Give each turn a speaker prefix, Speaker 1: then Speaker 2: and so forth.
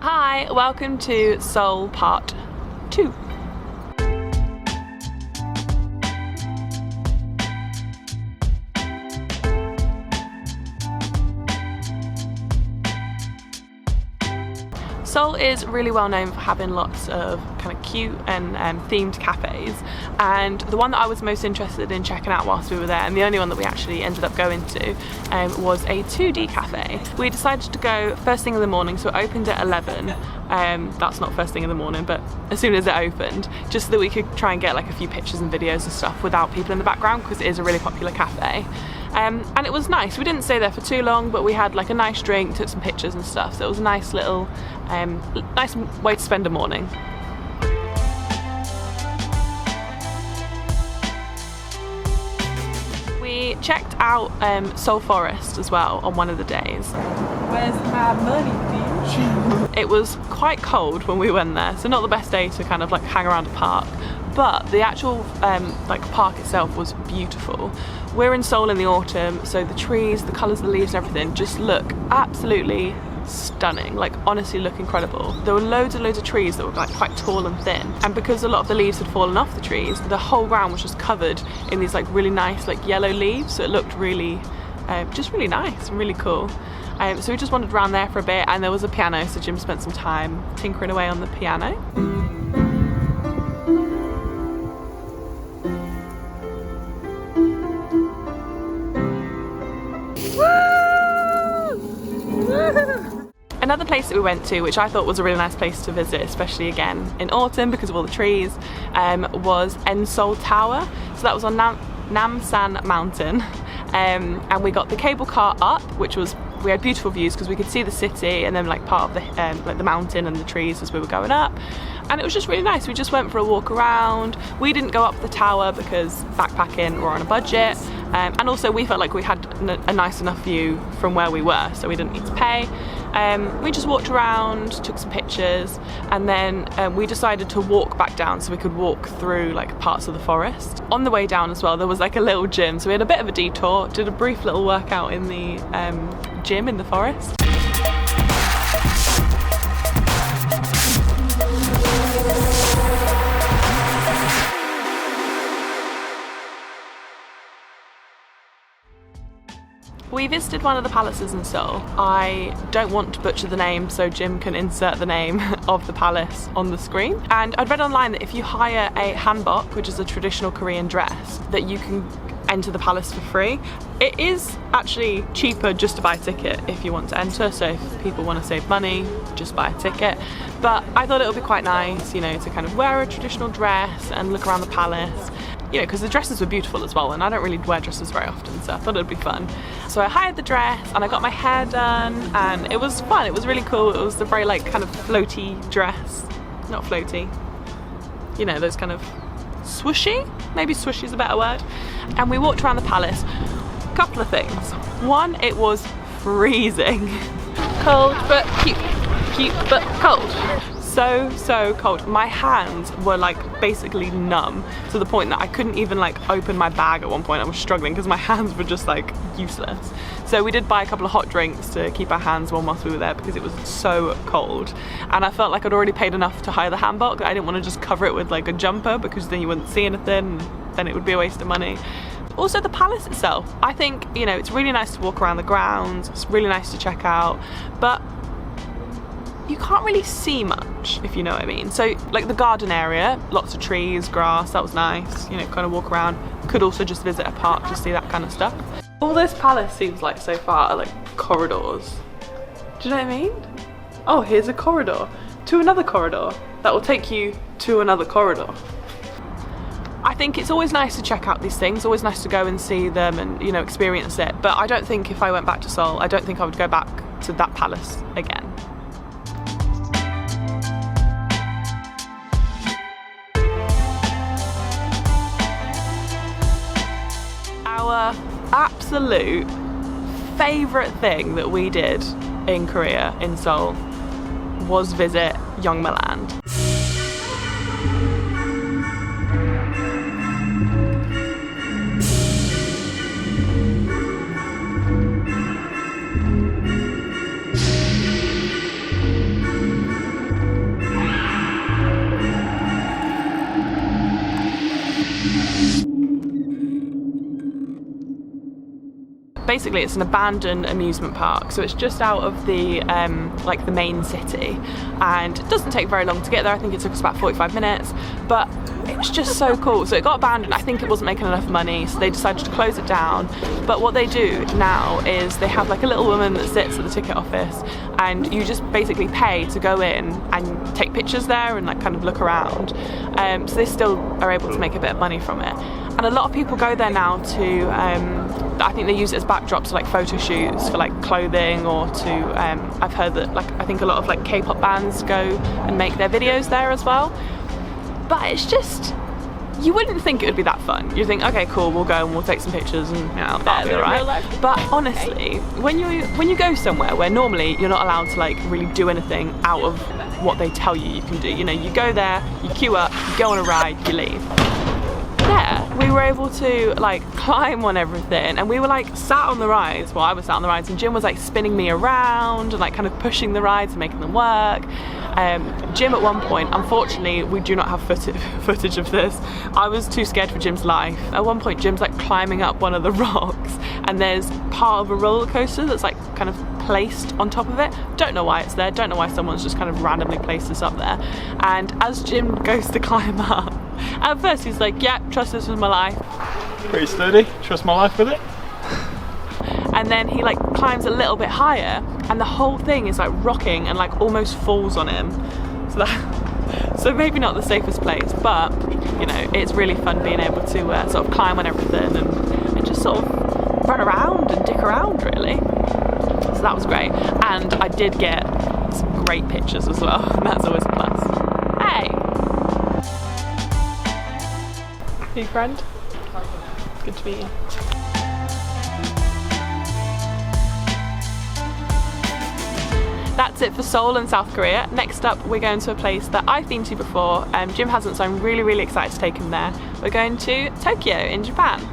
Speaker 1: Hi, welcome to Seoul Part 2. Seoul is really well known for having lots of kind of cute and themed cafes, and the one that I was most interested in checking out whilst we were there, and the only one that we actually ended up going to, was a 2D cafe. We decided to go first thing in the morning, so it opened at 11. That's not first thing in the morning, but as soon as it opened, just so that we could try and get like a few pictures and videos and stuff without people in the background, because it is a really popular cafe. And it was nice. We didn't stay there for too long, but we had like a nice drink, took some pictures and stuff, so it was a nice little nice way to spend a morning. We checked out Seoul Forest as well on one of the days.
Speaker 2: Where's my money, bitch?
Speaker 1: It was quite cold when we went there, so not the best day to kind of like hang around a park, but the actual like park itself was beautiful. We're in Seoul in the autumn, so the trees, the colours of the leaves and everything just look absolutely stunning, like honestly look incredible. There were loads of trees that were like quite tall and thin, and because a lot of the leaves had fallen off the trees, the whole ground was just covered in these like really nice like yellow leaves, so it looked really just really nice and really cool. So we just wandered around there for a bit, and there was a piano, so Jim spent some time tinkering away on the piano. Another place that we went to, which I thought was a really nice place to visit, especially again in autumn because of all the trees, was Seoul Tower. So that was on Namsan Mountain, and we got the cable car up, we had beautiful views because we could see the city and then like part of the like the mountain and the trees as we were going up, and it was just really nice. We just went for a walk around. We didn't go up the tower because backpacking, we're on a budget, and also we felt like we had a nice enough view from where we were, so we didn't need to pay. We just walked around, took some pictures, and then we decided to walk back down so we could walk through like parts of the forest. On the way down as well, there was like a little gym, so we had a bit of a detour, did a brief little workout in the gym in the forest. We visited one of the palaces in Seoul. I don't want to butcher the name, so Jim can insert the name of the palace on the screen. And I'd read online that if you hire a hanbok, which is a traditional Korean dress, that you can enter the palace for free. It is actually cheaper just to buy a ticket if you want to enter, so if people want to save money, just buy a ticket. But I thought it would be quite nice, you know, to kind of wear a traditional dress and look around the palace. You know, because the dresses were beautiful as well, and I don't really wear dresses very often, so I thought it'd be fun. So I hired the dress and I got my hair done, and it was fun. It was really cool. It was a very like kind of floaty dress. Not floaty, you know, those kind of swooshy, maybe swooshy is a better word. And we walked around the palace. A couple of things. One, it was freezing. Cold but cute, cute but cold. So cold. My hands were like basically numb to the point that I couldn't even like open my bag at one point. I was struggling because my hands were just like useless. So we did buy a couple of hot drinks to keep our hands warm whilst we were there because it was so cold. And I felt like I'd already paid enough to hire the hanbok. I didn't want to just cover it with like a jumper because then you wouldn't see anything, then it would be a waste of money. Also the palace itself, I think, you know, it's really nice to walk around the grounds, it's really nice to check out, but you can't really see much, if you know what I mean. So like the garden area, lots of trees, grass, that was nice, you know, kind of walk around. Could also just visit a park to see that kind of stuff. All this palace seems like so far are like corridors. Do you know what I mean? Oh, here's a corridor to another corridor that will take you to another corridor. I think it's always nice to check out these things, always nice to go and see them and, you know, experience it. But I don't think if I went back to Seoul, I don't think I would go back to that palace again. Our absolute favourite thing that we did in Korea, in Seoul, was visit Yongma Land. basically it's an abandoned amusement park, so it's just out of the like the main city, and it doesn't take very long to get there. I think it took us about 45 minutes, but it's just so cool. So it got abandoned. I think it wasn't making enough money, so they decided to close it down. But what they do now is they have like a little woman that sits at the ticket office, and you just basically pay to go in and take pictures there and like kind of look around. So they still are able to make a bit of money from it. And a lot of people go there now to, I think they use it as backdrops to like photo shoots for like clothing, or to, I've heard that like, I think a lot of like K-pop bands go and make their videos there as well. But it's just, you wouldn't think it would be that fun. You think, okay, cool, we'll go and we'll take some pictures and that'll be alright. But honestly, when you go somewhere where normally you're not allowed to like really do anything out of what they tell you can do, you know, you go there, you queue up, you go on a ride, you leave. There, we were able to like climb on everything, and we were like sat on the rides. Well, I was sat on the rides, and Jim was like spinning me around and like kind of pushing the rides and making them work. Jim at one point, unfortunately we do not have footage of this, I was too scared for Jim's life. At one point Jim's like climbing up one of the rocks, and there's part of a roller coaster that's like kind of placed on top of it. Don't know why it's there, don't know why someone's just kind of randomly placed this up there. And as Jim goes to climb up, at first he's like, yeah, trust this with my life.
Speaker 3: Pretty sturdy, trust my life with it.
Speaker 1: And then he like climbs a little bit higher, and the whole thing is like rocking and like almost falls on him. So maybe not the safest place, but you know, it's really fun being able to sort of climb on everything and just sort of run around and dick around really. So that was great, and I did get some great pictures as well, and that's always a plus. Hey! New friend? Good to meet you. That's it for Seoul and South Korea. Next up, we're going to a place that I've been to before. Jim hasn't, so I'm really, really excited to take him there. We're going to Tokyo in Japan.